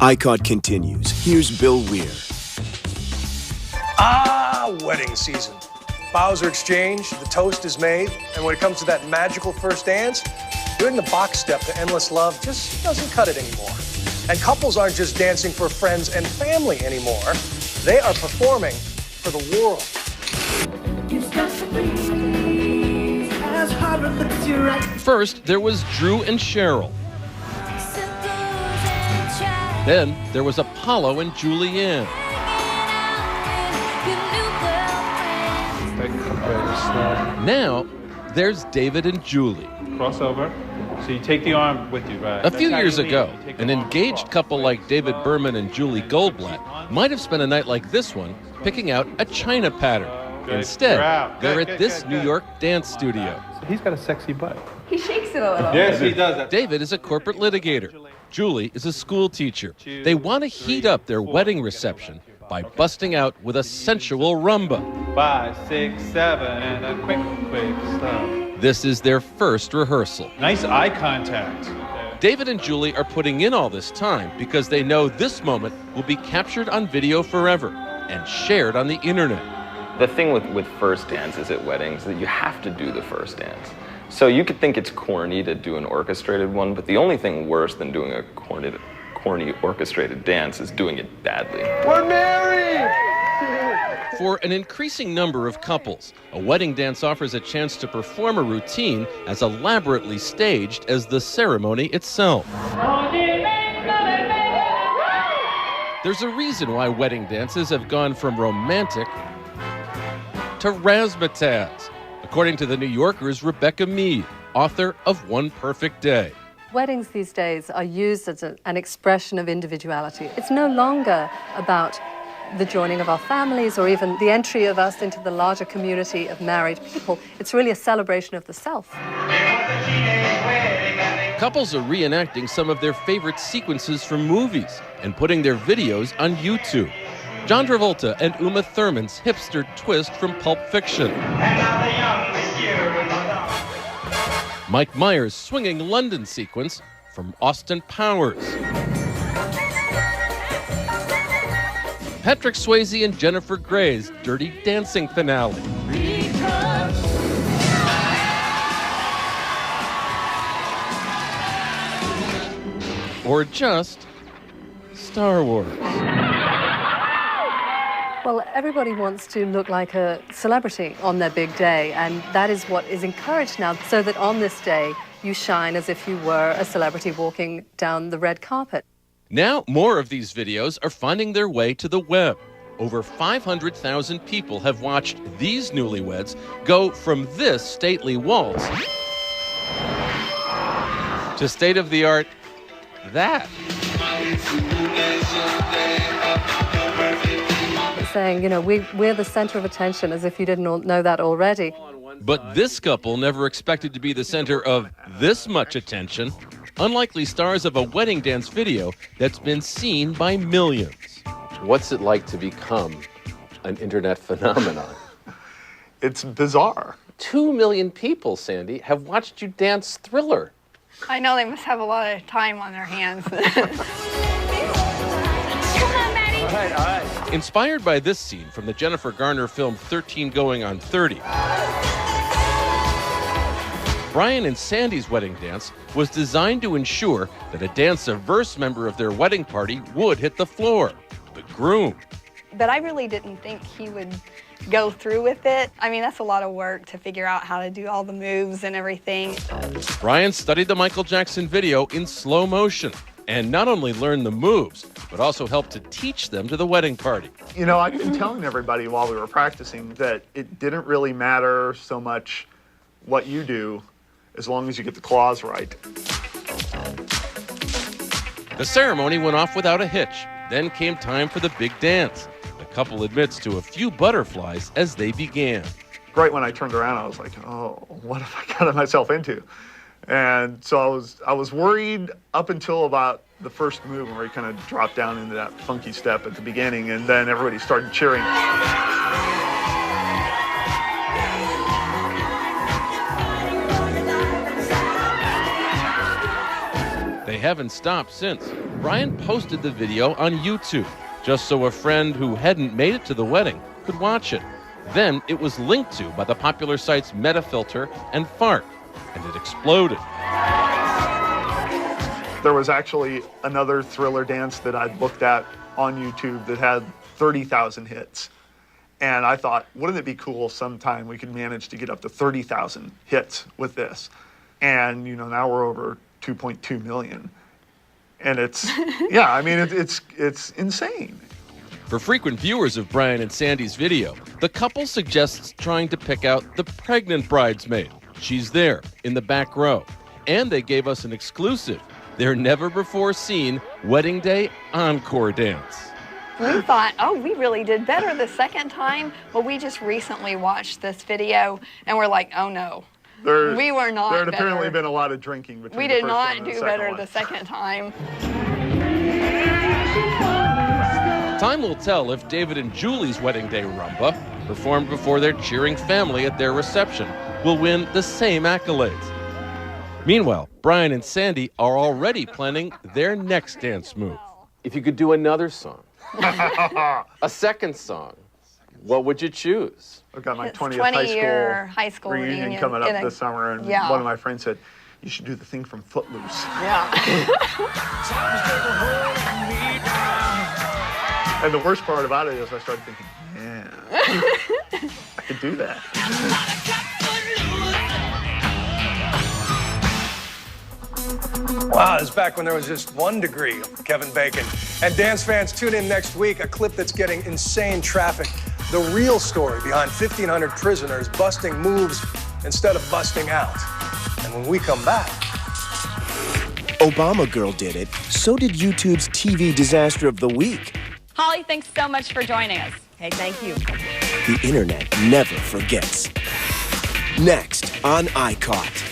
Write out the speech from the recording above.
iCaught continues. Here's Bill Weir. Wedding season. Vows are exchanged, the toast is made, and when it comes to that magical first dance, doing the box step to endless love just doesn't cut it anymore. And couples aren't just dancing for friends and family anymore. They are performing for the world. First, there was Drew and Cheryl. Then there was Apollo and Julianne. Now there's David and Julie. Crossover. So you take the arm with you, right? A few years ago, an engaged couple like David Berman and Julie Goldblatt might have spent a night like this one picking out a China pattern. Instead, they're at this New York dance studio. He's got a sexy butt. He shakes it a little. Yes, he does. David is a corporate litigator. Julie is a school teacher. They want to heat up their wedding reception by busting out with a sensual rumba. 5, 6, 7, and a quick stop. This is their first rehearsal. Nice eye contact. David and Julie are putting in all this time because they know this moment will be captured on video forever and shared on the internet. The thing with first dances at weddings is that you have to do the first dance. So you could think it's corny to do an orchestrated one, but the only thing worse than doing a corny orchestrated dance is doing it badly. We're married! For an increasing number of couples, a wedding dance offers a chance to perform a routine as elaborately staged as the ceremony itself. There's a reason why wedding dances have gone from romantic to razzmatazz, according to the New Yorker's Rebecca Mead, author of One Perfect Day. Weddings these days are used as an expression of individuality. It's no longer about the joining of our families or even the entry of us into the larger community of married people. It's really a celebration of the self. Couples are reenacting some of their favorite sequences from movies and putting their videos on YouTube. John Travolta and Uma Thurman's hipster twist from Pulp Fiction. Mike Myers' swinging London sequence from Austin Powers. Patrick Swayze and Jennifer Grey's Dirty Dancing finale. Or just Star Wars. Well, everybody wants to look like a celebrity on their big day, and that is what is encouraged now, so that on this day, you shine as if you were a celebrity walking down the red carpet. Now, more of these videos are finding their way to the web. Over 500,000 people have watched these newlyweds go from this stately waltz to state-of-the-art that. Saying, you know, we're the center of attention, as if you didn't know that already. But this couple never expected to be the center of this much attention. Unlikely stars of a wedding dance video that's been seen by millions. What's it like to become an internet phenomenon? It's bizarre. 2 million people, Sandy, have watched you dance Thriller. I know they must have a lot of time on their hands. All right. Inspired by this scene from the Jennifer Garner film 13 Going on 30, Brian and Sandy's wedding dance was designed to ensure that a dance-averse member of their wedding party would hit the floor, the groom. But I really didn't think he would go through with it. I mean, that's a lot of work to figure out how to do all the moves and everything. Brian studied the Michael Jackson video in slow motion and not only learned the moves, but also helped to teach them to the wedding party. You know, I've been telling everybody while we were practicing that it didn't really matter so much what you do as long as you get the claws right. The ceremony went off without a hitch. Then came time for the big dance. The couple admits to a few butterflies as they began. Right when I turned around, I was like, oh, what have I gotten myself into? And so I was worried up until about the first move where he kind of dropped down into that funky step at the beginning, and then everybody started cheering. They haven't stopped since. Brian posted the video on YouTube just so a friend who hadn't made it to the wedding could watch it. Then it was linked to by the popular sites Metafilter and Fart, and it exploded. There was actually another Thriller dance that I'd looked at on YouTube that had 30,000 hits. And I thought, wouldn't it be cool sometime we could manage to get up to 30,000 hits with this? And, you know, now we're over 2.2 million. And it's, yeah, I mean, it's insane. For frequent viewers of Brian and Sandy's video, the couple suggests trying to pick out the pregnant bridesmaid. She's there in the back row. And they gave us an exclusive, their never-before-seen wedding day encore dance. We thought, oh, we really did better the second time. Well, we just recently watched this video, and we're like, oh, no. We were not There had better. apparently been a lot of drinking between We the did first not one and the do second better one. the second time. Time will tell if David and Julie's wedding day rumba, performed before their cheering family at their reception, will win the same accolades. Meanwhile, Brian and Sandy are already planning their next dance move. If you could do another song, a second song, what would you choose? I've got my It's 20th 20-year high school reunion reunion coming up in a- this summer, and yeah. one of my friends said, you should do the thing from Footloose. Yeah. And the worst part about it is I started thinking, yeah, I could do that. Wow, it's back when there was just 1 degree of Kevin Bacon. And dance fans, tune in next week, a clip that's getting insane traffic. The real story behind 1,500 prisoners busting moves instead of busting out. And when we come back... Obama Girl did it. So did YouTube's TV Disaster of the Week. Holly, thanks so much for joining us. Hey, thank you. The internet never forgets. Next on iCaught.